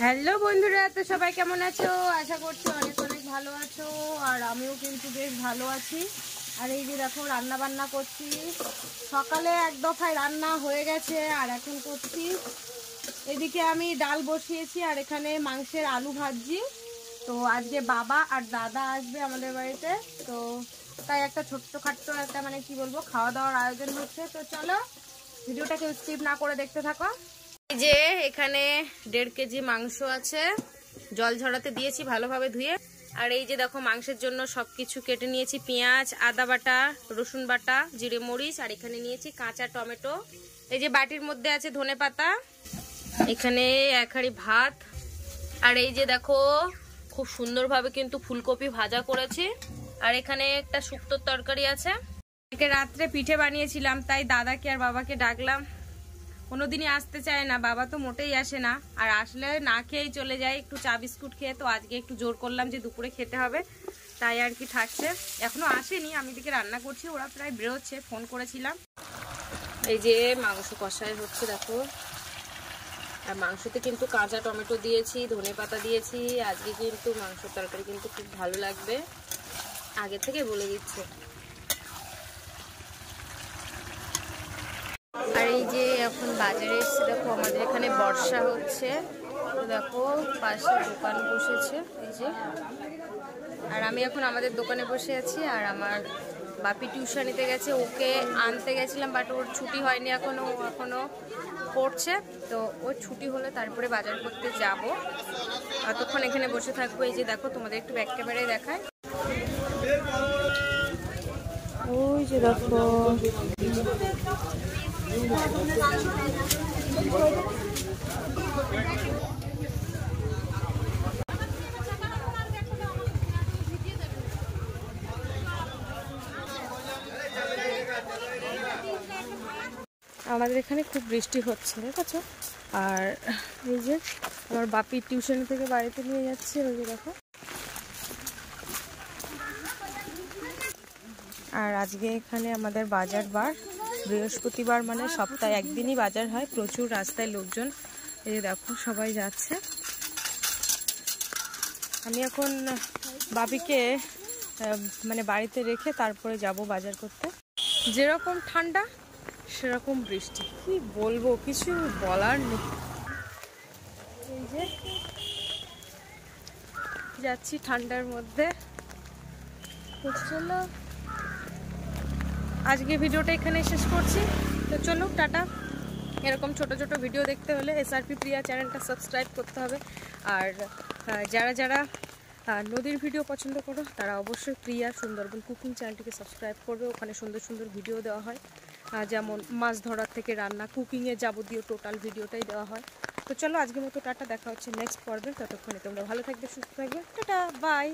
Hello বন্ধুরা, তো সবাই কেমন আছো? আশা করছি অনেক অনেক ভালো আছো। আর আমিও কিন্তু বেশ ভালো আছি। আর এই যে দেখো রান্না বান্না করছি। সকালে এক দফায় রান্না হয়ে গেছে আর এখন করছি। এদিকে আমি ডাল বসিয়েছি আর এখানে মাংসের আলু ভাজছি। তো আজকে বাবা আর দাদা আসবে আমাদের বাড়িতে, তো তাই একটা ছোট্টখাট্ট একটা মানে কি বলবো খাওয়া দাওয়ার আয়োজন হচ্ছে। তো চলো ভিডিওটাকে স্কিপ না করে দেখতে থাকো। এই যে এখানে 1.5 কেজি মাংস আছে, জল ঝরাতে দিয়েছি ভালোভাবে ধুয়ে। আর এই যে দেখো মাংসের জন্য সবকিছু কেটে নিয়েছি, পেঁয়াজ, আদা বাটা, রসুন বাটা, জিরে মরিচ, আর এখানে নিয়েছি কাঁচা টমেটো। এই যে বাটির মধ্যে আছে ধনেপাতা, এখানে 1 হাঁড়ি ভাত। আর এই যে দেখো খুব সুন্দরভাবে কিন্তু ফুলকপি ভাজা করেছি। আর এখানে একটা শুক্তোর তরকারি আছে। রাত্রে পিঠে বানিয়েছিলাম, তাই দাদাকে আর বাবাকে ডাকলাম। কোনোদিনই আসতে চায় না, বাবা তো মোটেই আসে না, আর আসলে না খেয়েই চলে যায় একটু চা বিস্কুট খেয়ে। তো আজকে একটু জোর করলাম যে দুপুরে খেতে হবে, তাই আর কি থাকছে। এখনো আসেনি, আমি দিকে রান্না করছি, ওরা প্রায় বেরোচ্ছে, ফোন করেছিলাম। এই যে মাংস কষাই হচ্ছে দেখো। আর মাংসতে কিন্তু কাঁচা টমেটো দিয়েছি, ধনেপাতা দিয়েছি। আজকে কিন্তু মাংসের তরকারি কিন্তু খুব ভালো লাগবে, আগে থেকে বলে দিচ্ছে। আর এই যে এখন বাজারে এসেছি, দেখো আমাদের এখানে বর্ষা হচ্ছে। দেখো পাশে দোকান বসেছে এই যে। আর আমি এখন আমাদের দোকানে বসে আছি। আর আমার বাপি টিউশন নিতে গেছে, ওকে আনতে গেছিলাম, বাট ওর ছুটি হয়নি এখনো পড়ছে। তো ওর ছুটি হলে তারপরে বাজার করতে যাব। ততক্ষণ এখানে বসে থাকবো। এই যে দেখো তোমাদের একটু ব্যাক ক্যামেরায় দেখায়, ওই যে দেখো আমাদের এখানে খুব বৃষ্টি হচ্ছে, দেখেছো? আর এই যে আমার বাপি টিউশন থেকে বাড়িতে নিয়ে যাচ্ছে, ওই যে দেখো। আর আজকে এখানে আমাদের বাজার বার, বৃহস্পতিবার মানে সপ্তাহে একদিনই বাজার হয়। প্রচুর রাস্তায় লোকজন, এই যে দেখো সবাই যাচ্ছে। আমি এখন বাপিকে মানে বাড়িতে রেখে তারপরে যাব বাজার করতে। যেরকম ঠান্ডা সেরকম বৃষ্টি, কি বলবো, কিছু বলার নেই। এই যে যাচ্ছি ঠান্ডার মধ্যে। তো চলো আজকে ভিডিওটা এখানে শেষ করছি। তো চলো টাটা। এরকম ছোট ছোট ভিডিও দেখতে হলে SRP প্রিয়া চ্যানেলটা সাবস্ক্রাইব করতে হবে। আর যারা যারা নদীর ভিডিও পছন্দ করো তারা অবশ্যই প্রিয়া সুন্দরবন কুকিং চ্যানেলটিকে সাবস্ক্রাইব করবে। ওখানে সুন্দর সুন্দর ভিডিও দেওয়া হয়, যেমন মাছ ধরার থেকে রান্না, কুকিংয়ের যাবতীয় টোটাল ভিডিওটাই দেওয়া হয়। তো চলো আজকের মতো টাটা, দেখা হচ্ছে নেক্সট পর্বে। ততক্ষণে তোমরা ভালো থাকবে, সুস্থ থাকবে, টাটা, বাই।